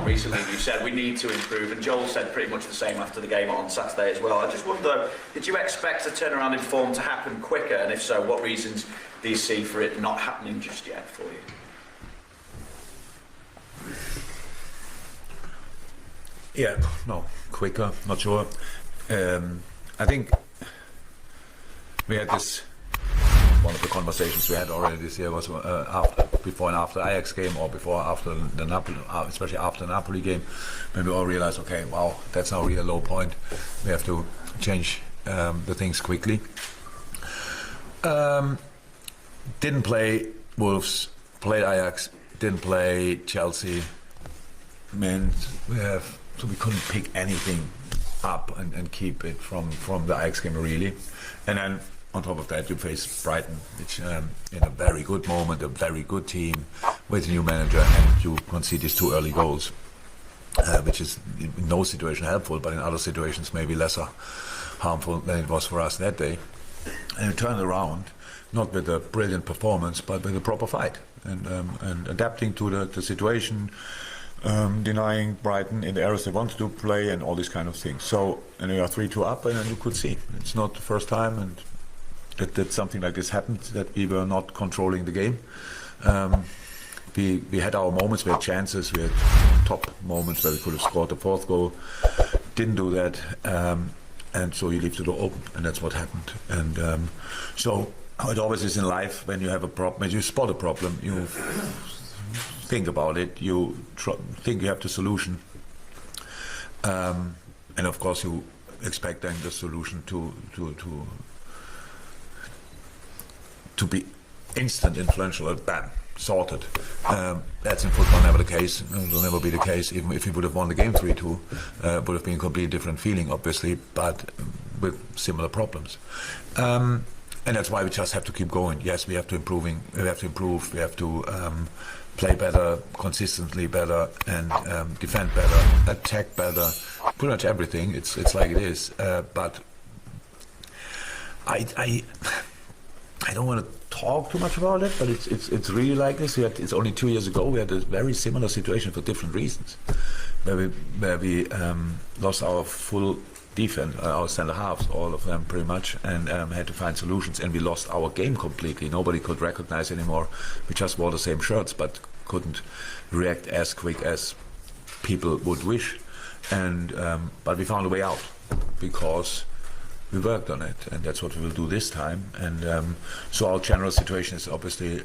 on recently, you said we need to improve, and Joel said pretty much the same after the game on Saturday as well. I just wonder, did you expect a turnaround in form to happen quicker, and if so, what reasons do you see for it not happening just yet for you? Yeah, no, quicker, not sure. I think we had this, one of the conversations we had already this year was before and after the Ajax game, or before after the Napoli, especially after the Napoli game, when we all realized, okay, wow, that's now really a low point. We have to change the things quickly. Didn't play Wolves, played Ajax, didn't play Chelsea. So we couldn't pick anything up and keep it from the Ajax game really. And then on top of that, you face Brighton, which in a very good moment, a very good team with a new manager, and you concede these 2 early goals, which is in no situation helpful, but in other situations maybe lesser harmful than it was for us that day. And you turn around, not with a brilliant performance, but with a proper fight, and adapting to the situation, denying Brighton in the areas they wanted to play, and all these kind of things. So, and you are 3-2 up, and you could see it's not the first time, and that something like this happened, that we were not controlling the game. We had our moments, we had chances, we had top moments where we could have scored the 4th goal. Didn't do that, and so you leave the door open, and that's what happened. And so how it always is in life, when you have a problem, when you spot a problem, you think about it, you think you have the solution, and of course you expect then the solution to be instant, influential, bam, sorted. That's in football never the case. It will never be the case. Even if we would have won the game 3-2, would have been a completely different feeling, obviously, but with similar problems. And that's why we just have to keep going. Yes, we have to improve. We have to play better, consistently better, and defend better, attack better. Pretty much everything. It's like it is. But I don't want to talk too much about it, but it's really like this. It's only 2 years ago we had a very similar situation for different reasons, where we lost our full defense, our centre halves, all of them pretty much, and had to find solutions, and we lost our game completely. Nobody could recognize anymore. We just wore the same shirts, but couldn't react as quick as people would wish. And but we found a way out because we worked on it, and that's what we will do this time. And so our general situation is obviously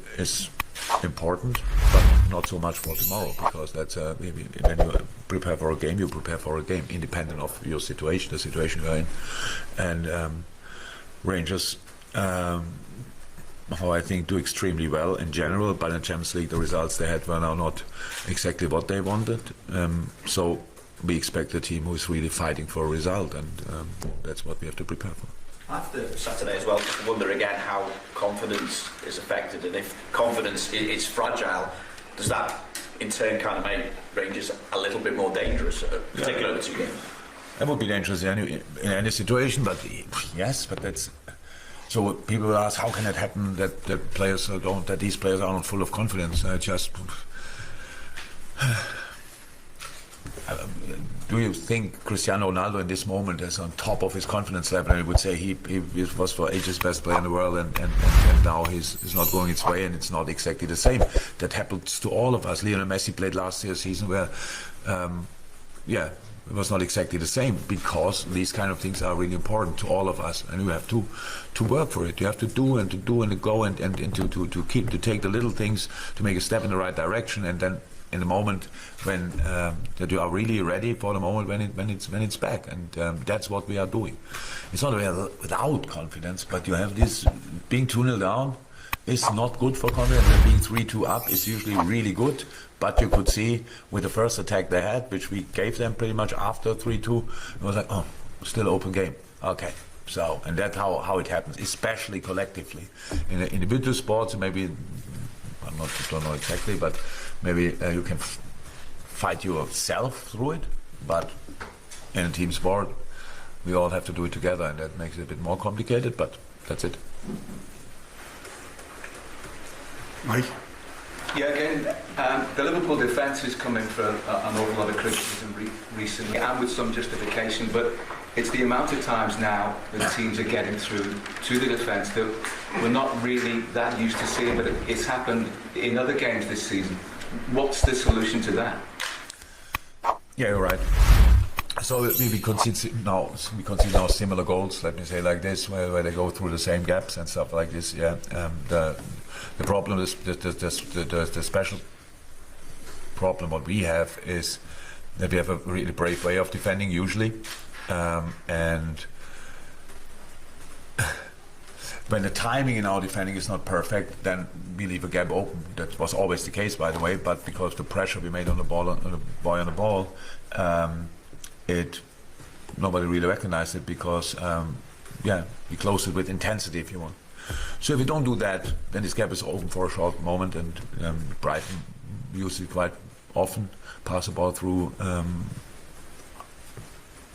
important, but not so much for tomorrow, because that's when you prepare for a game, you prepare for a game independent of your situation, the situation you're in. And Rangers, how I think, do extremely well in general, but in Champions League the results they had were now not exactly what they wanted. So we expect a team who is really fighting for a result, and that's what we have to prepare for. After Saturday as well, just wonder again how confidence is affected, and if confidence is fragile, does that in turn kind of make Rangers a little bit more dangerous, particularly over 2 games? That would be dangerous in any situation, but yes, but that's... So people will ask, how can it happen that these players are not full of confidence? Do you think Cristiano Ronaldo in this moment is on top of his confidence level? And I would say he was for ages best player in the world, and now he's not going its way, and it's not exactly the same. That happens to all of us. Lionel Messi played last year's season where, it was not exactly the same, because these kind of things are really important to all of us, and you have to work for it. You have to do and to go and to take the little things to make a step in the right direction, and then in the moment when that you are really ready for the moment when it's back, and that's what we are doing. It's not without confidence, but you have this being 2-0 down is not good for confidence, and being 3-2 up is usually really good. But you could see with the first attack they had, which we gave them pretty much after 3-2, it was like, oh, still open game. Okay. So, and that's how it happens, especially collectively. In individual sports, maybe, don't know exactly, but maybe you can fight yourself through it. But in a team sport, we all have to do it together, and that makes it a bit more complicated, but that's it. Mike? Yeah, again, the Liverpool defence has come in for an awful lot of criticism recently, and with some justification, but it's the amount of times now that teams are getting through to the defence that we're not really that used to seeing, but it's happened in other games this season. What's the solution to that? Yeah, you're right. So we concede now similar goals, let me say like this, where they go through the same gaps and stuff like this. Yeah, the problem is the special problem what we have is that we have a really brave way of defending usually, and when the timing in our defending is not perfect, then we leave a gap open. That was always the case, by the way. But because the pressure we made on the ball, on the boy on the ball, nobody really recognized it because, we closed it with intensity, if you want. So if we don't do that, then this gap is open for a short moment, and Brighton usually quite often pass the ball through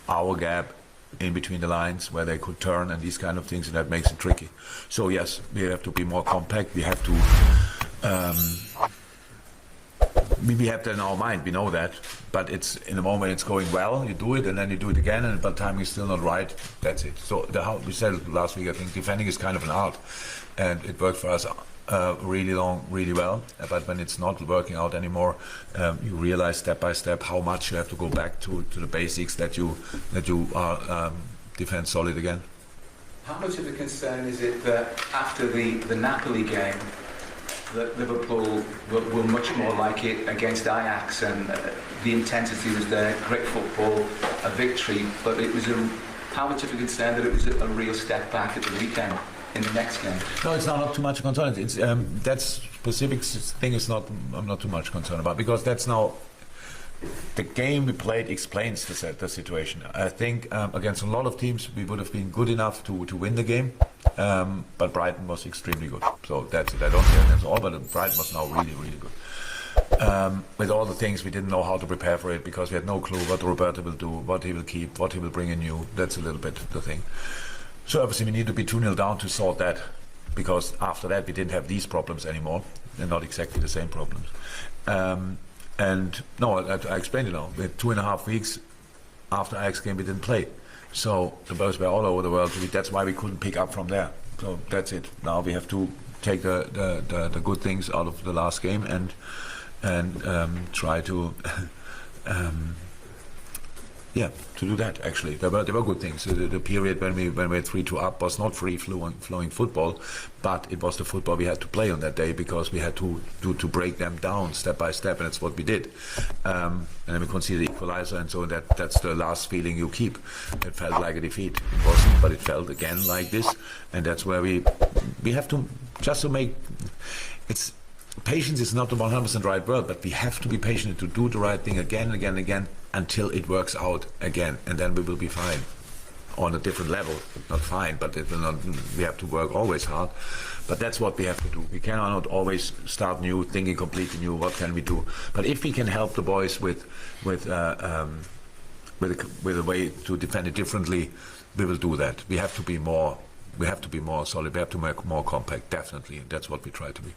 our gap in between the lines where they could turn and these kind of things, and that makes it tricky. So yes, we have to be more compact. We have to we have that in our mind, we know that, but it's in the moment it's going well, you do it and then you do it again, and by the time it's still not right, that's it. So we said it last week, I think defending is kind of an art, and it worked for us really well, but when it's not working out anymore, you realize step by step how much you have to go back to the basics that you are defend solid again. How much of a concern is it that after the Napoli game that Liverpool were much more like it against Ajax, and the intensity was there, great football, a victory, but it was how much of a concern that it was a real step back at the weekend in the next game? No, it's not too much concern. It's that specific thing is not. I'm not too much concerned about, because that's now the game we played explains the situation. I think against a lot of teams we would have been good enough to win the game, but Brighton was extremely good. So that's it. I don't say that's all, but Brighton was now really good. With all the things we didn't know how to prepare for it, because we had no clue what Roberto will do, what he will keep, what he will bring in new. That's a little bit the thing. So obviously we need to be 2-0 down to sort that, because after that we didn't have these problems anymore. They're not exactly the same problems. And no, I explained it now. We had 2.5 weeks after Ajax game we didn't play. So the boys were all over the world. That's why we couldn't pick up from there. So that's it. Now we have to take the good things out of the last game and try to to do that. Actually, there were good things. The period when we were 3-2 up was not free flowing football, but it was the football we had to play on that day, because we had to break them down step by step, and that's what we did. And then we conceded the equalizer, and so that's the last feeling you keep. It felt like a defeat. It wasn't, but it felt again like this, and that's where we have to just to make it's. Patience is not the 100% right word, but we have to be patient to do the right thing again and again and again until it works out again, and then we will be fine on a different level. Not fine, but it will not. We have to work always hard, but that's what we have to do. We cannot always start new, thinking completely new. What can we do? But if we can help the boys with a way to defend it differently, we will do that. We have to be more. We have to be more solid. We have to make more compact. Definitely, that's what we try to be.